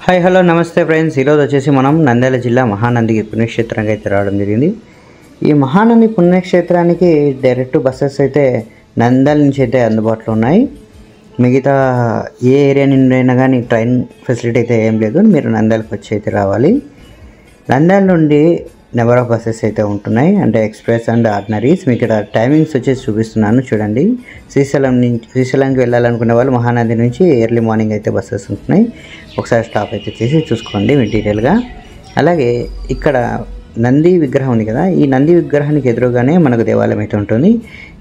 Hi hello నమస్తే friends, ఈరోజు వచ్చేసి మనం నంద్యాల జిల్లా మహానంది పుణ్యక్షేత్రానికి అయితే రావడం జరిగింది. ఈ మహానంది పుణ్యక్షేత్రానికి డైరెక్ట్ బస్సెస్ అయితే నంద్యాల నుంచి అయితే అందుబాటులో ఉన్నాయి. మిగతా ఏ ఏరియా నుండి అయినా కానీ ట్రైన్ ఫెసిలిటీ అయితే ఏం లేదు, మీరు నంద్యాలకు వచ్చి అయితే రావాలి. నంద్యాల నుండి నెంబర్ ఆఫ్ బస్సెస్ అయితే ఉంటున్నాయి, అంటే ఎక్స్ప్రెస్ అండ్ ఆర్డినరీస్. మీకు ఇక్కడ టైమింగ్స్ వచ్చేసి చూపిస్తున్నాను చూడండి. శ్రీశైలంకి వెళ్ళాలనుకునే వాళ్ళు మహానంది నుంచి ఎర్లీ మార్నింగ్ అయితే బస్సెస్ ఉంటున్నాయి. ఒకసారి స్టాప్ అయితే చేసి చూసుకోండి మీ డీటెయిల్గా. అలాగే ఇక్కడ నంది విగ్రహం ఉంది కదా, ఈ నంది విగ్రహానికి ఎదురుగానే మనకు దేవాలయం అయితే ఉంటుంది.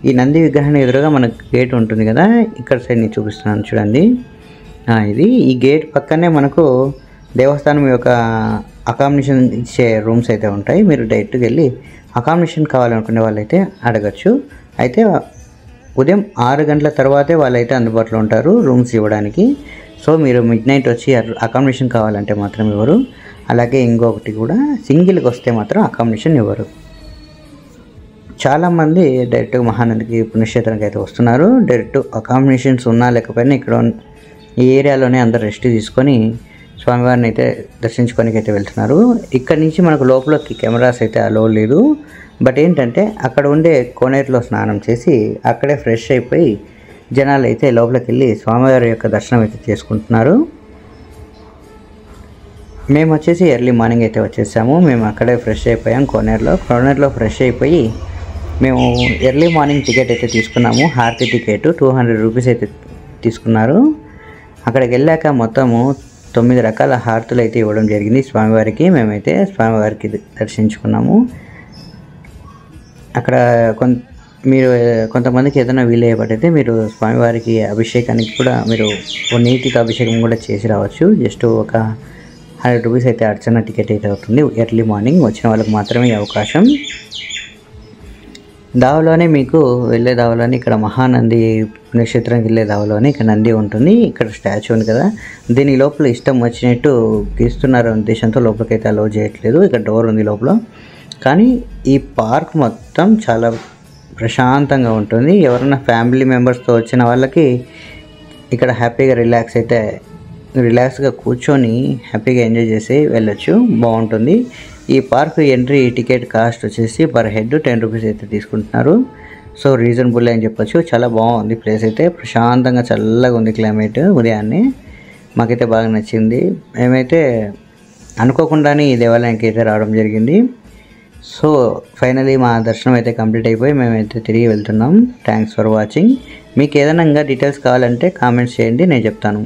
ఈ నంది విగ్రహానికి ఎదురుగా మనకు గేట్ ఉంటుంది కదా, ఇక్కడ సైడ్ నేను చూపిస్తున్నాను చూడండి. ఈ గేట్ పక్కనే మనకు దేవస్థానం యొక్క అకామిడేషన్ ఇచ్చే రూమ్స్ అయితే ఉంటాయి. మీరు డైరెక్ట్గా వెళ్ళి అకామిడేషన్ కావాలనుకునే వాళ్ళైతే అడగచ్చు. అయితే ఉదయం 6 గంటల తర్వాతే వాళ్ళైతే అందుబాటులో ఉంటారు రూమ్స్ ఇవ్వడానికి. సో మీరు మిడ్ నైట్ వచ్చి అకామిడేషన్ కావాలంటే మాత్రం ఇవ్వరు. అలాగే ఇంకొకటి కూడా, సింగిల్కి వస్తే మాత్రం అకామిడేషన్ ఇవ్వరు. చాలామంది డైరెక్ట్గా మహానందికి పుణ్యక్షేత్రానికి అయితే వస్తున్నారు. డైరెక్ట్ అకామిడేషన్స్ ఉన్నా లేకపోయినా ఇక్కడ ఈ ఏరియాలోనే అందరు రెస్ట్ తీసుకొని స్వామివారిని అయితే దర్శించుకోనికి అయితే వెళ్తున్నారు. ఇక్కడ నుంచి మనకు లోపలికి కెమెరాస్ అయితే అలో లేదు. బట్ ఏంటంటే అక్కడ ఉండే కోనేరులో స్నానం చేసి అక్కడే ఫ్రెష్ అయిపోయి జనాలు అయితే లోపలికి వెళ్ళి స్వామివారి యొక్క దర్శనం అయితే చేసుకుంటున్నారు. మేము వచ్చేసి ఎర్లీ మార్నింగ్ అయితే వచ్చేసాము. మేము అక్కడే ఫ్రెష్ అయిపోయాం కోనేరులో ఫ్రెష్ అయిపోయి మేము ఎర్లీ మార్నింగ్ టికెట్ అయితే తీసుకున్నాము. హారతి టికెట్ 200 రూపీస్ అయితే తీసుకున్నారు. అక్కడికి వెళ్ళాక మొత్తము 9 రకాల హారతులు అయితే ఇవ్వడం జరిగింది స్వామివారికి. మేమైతే స్వామివారికి దర్శించుకున్నాము. అక్కడ కొంతమందికి ఏదైనా వీలయ్యేపట్టయితే మీరు స్వామివారికి అభిషేకానికి కూడా మీరు నీటికి అభిషేకం కూడా చేసి రావచ్చు. జస్ట్ ఒక 100 రూపీస్ అయితే అర్చన టికెట్ అయితే అవుతుంది. ఎర్లీ మార్నింగ్ వచ్చిన వాళ్ళకి మాత్రమే ఈ అవకాశం. దావలోనే మీకు వెళ్ళే దావలోనే ఇక్కడ మహానంది పుణ్యక్షేత్రానికి వెళ్ళే దావలోనే ఇక్కడ నంది ఉంటుంది. ఇక్కడ స్టాచ్యూ ఉంది కదా, దీని లోపల ఇష్టం వచ్చినట్టు గీస్తున్నారు ఉద్దేశంతో లోపలికైతే అలౌ చేయట్లేదు. ఇక్కడ డోర్ ఉంది లోపల. కానీ ఈ పార్క్ మొత్తం చాలా ప్రశాంతంగా ఉంటుంది. ఎవరైనా ఫ్యామిలీ మెంబర్స్తో వచ్చిన వాళ్ళకి ఇక్కడ హ్యాపీగా రిలాక్స్గా కూర్చొని హ్యాపీగా ఎంజాయ్ చేసి వెళ్ళొచ్చు, బాగుంటుంది. ఈ పార్క్ ఎంట్రీ టికెట్ కాస్ట్ వచ్చేసి పర్ హెడ్ 10 రూపీస్ అయితే తీసుకుంటున్నారు. సో రీజనబుల్ అని చెప్పొచ్చు. చాలా బాగుంది ప్లేస్ అయితే, ప్రశాంతంగా చల్లగా ఉంది క్లైమేట్. ఉదయాన్నే మాకైతే బాగా నచ్చింది. మేమైతే అనుకోకుండానే ఈ దేవాలయానికి అయితే రావడం జరిగింది. సో ఫైనలీ మా దర్శనం అయితే కంప్లీట్ అయిపోయి మేమైతే తిరిగి వెళ్తున్నాం. Thanks for watching. మీకు ఏదైనా ఇంకా డీటెయిల్స్ కావాలంటే కామెంట్స్ చేయండి, నేను చెప్తాను.